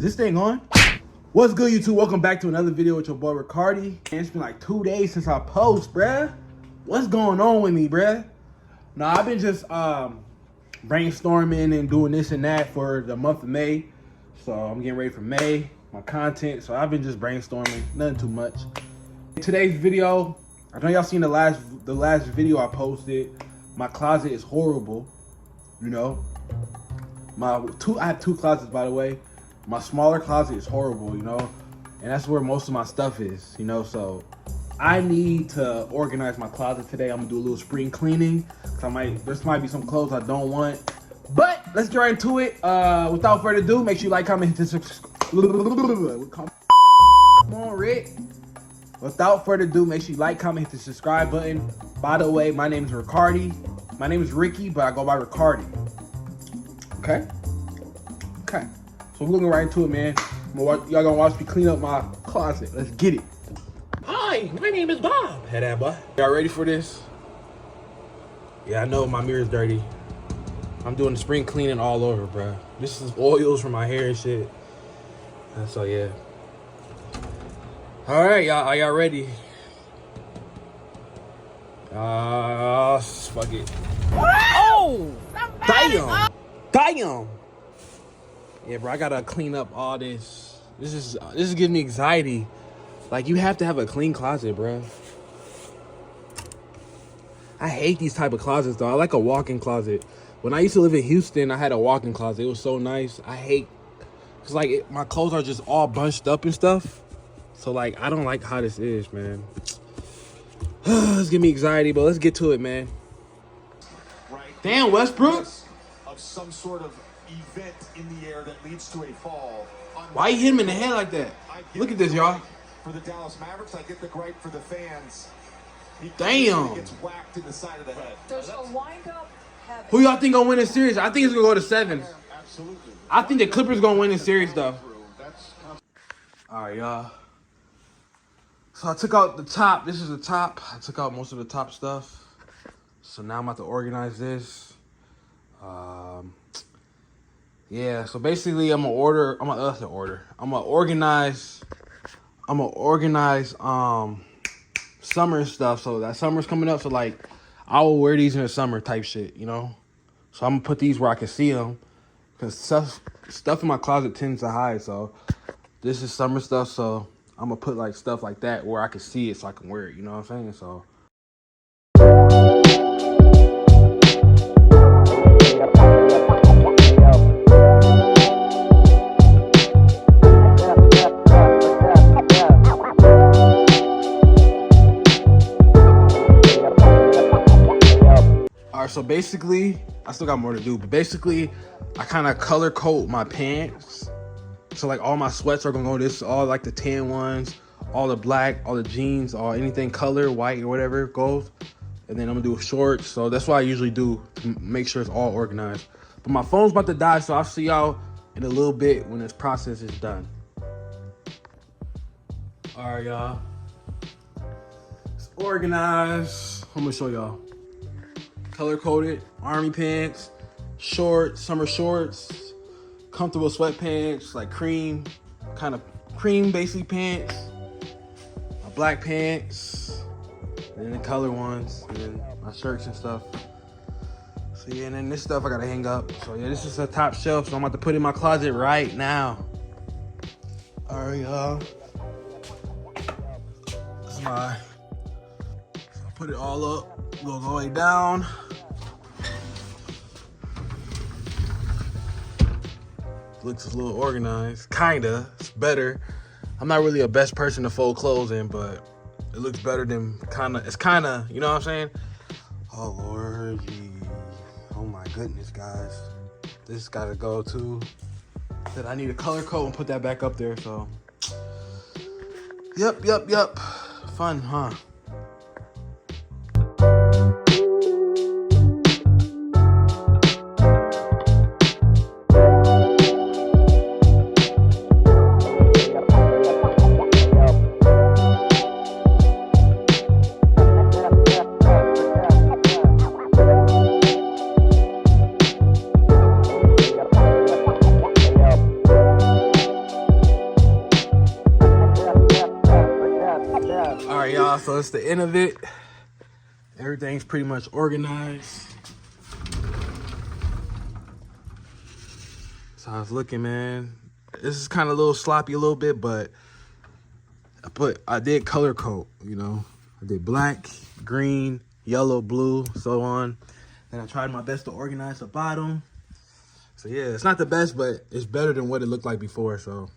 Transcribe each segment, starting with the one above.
Is this thing on? What's good, YouTube? Welcome back to another video with your boy Ricarti. It's been like 2 days since I post, bruh. What's going on with me, bruh? Nah, I've been just brainstorming and doing this and that for the month of May. So I'm getting ready for May, my content. So I've been just brainstorming, nothing too much. In today's video, I know y'all seen the last video I posted. My closet is horrible, you know. I have two closets, by the way. My smaller closet is horrible, you know, and that's where most of my stuff is, you know. So I need to organize my closet today. I'm gonna do a little spring cleaning. There might be some clothes I don't want, but let's get right into it. Without further ado, make sure you like, comment, hit the subscribe. Come on, Rick. Without further ado, make sure you like, comment, hit the subscribe button. By the way, my name is Ricarti. My name is Ricky, but I go by Ricarti. Okay. So we're gonna get right into it, man. Y'all gonna watch me clean up my closet. Let's get it. Hi, my name is Bob. Hey, that boy. Y'all ready for this? Yeah, I know my mirror's dirty. I'm doing spring cleaning all over, bro. This is oils from my hair and shit. And so yeah. All right, y'all. Are y'all ready? Fuck it. Oh! Damn. Yeah, bro, I gotta clean up all this. This is giving me anxiety. Like, you have to have a clean closet, bro. I hate these type of closets, though. I like a walk-in closet. When I used to live in Houston, I had a walk-in closet. It was so nice. I hate, cause like my clothes are just all bunched up and stuff. So like, I don't like how this is, man. It's giving me anxiety, but let's get to it, man. Right. Damn, Westbrook. Of some sort of event in the air that leads to a fall. Why you hit him in the head like that? Look at this, y'all. For the Dallas Mavericks, I get the gripe for the fans. Damn. Gets whacked in the side of the head. There's a wind-up heaven. Who y'all think gonna win this series? I think it's gonna go to 7. Absolutely. I think the Clippers gonna win this series, though. All right, y'all. So I took out the top. This is the top. I took out most of the top stuff. So now I'm about to organize this. Yeah, so basically I'm gonna organize summer stuff. So that summer's coming up, so like I will wear these in the summer type shit, you know. So I'm gonna put these where I can see them, because stuff in my closet tends to hide. So this is summer stuff, so I'm gonna put like stuff like that where I can see it so I can wear it, you know what I'm saying? So so basically, I still got more to do, but basically, I kind of color code my pants. So like all my sweats are gonna go this, all like the tan ones, all the black, all the jeans, all anything color, white or whatever goes. And then I'm gonna do shorts. So that's what I usually do to make sure it's all organized. But my phone's about to die, so I'll see y'all in a little bit when this process is done. All right, y'all. It's organized. I'm gonna show y'all. Color-coded army pants, shorts, summer shorts, comfortable sweatpants, like cream basically pants, my black pants, and then the color ones, and then my shirts and stuff. So yeah, and then this stuff I gotta hang up. So yeah, this is a top shelf, so I'm about to put it in my closet right now. All right, y'all. This is my, so I put it all up. Go all the way down. Looks a little organized, kinda. It's better. I'm not really a best person to fold clothes in, but it looks better than kinda. It's kinda, you know what I'm saying? Oh Lord, oh my goodness, guys, this gotta go too. That I need a color code and put that back up there. So, yep. Fun, huh? it's the end of it. Everything's pretty much organized. So I was looking, man. This is kind of a little sloppy a little bit, but I did color code, you know. I did black, green, yellow, blue, so on. And I tried my best to organize the bottom. So yeah, it's not the best, but it's better than what it looked like before, so.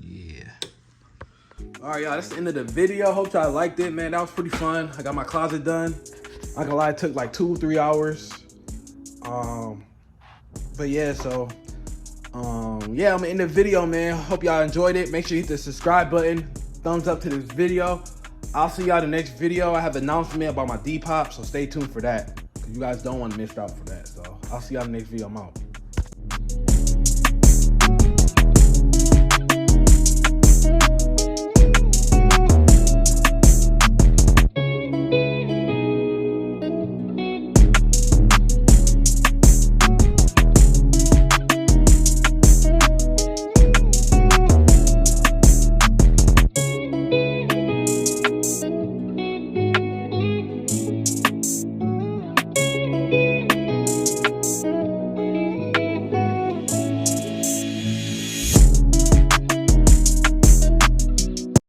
Yeah. All right, y'all, that's the end of the video. Hope y'all liked it, man. That was pretty fun. I got my closet done. Not gonna lie, it took like 2-3 hours. But yeah, so yeah, I'm gonna end the video, man. Hope y'all enjoyed it. Make sure you hit the subscribe button, thumbs up to this video. I'll see y'all in the next video. I have an announcement about my Depop, so stay tuned for that, because you guys don't want to miss out for that. So I'll see y'all in the next video. I'm out.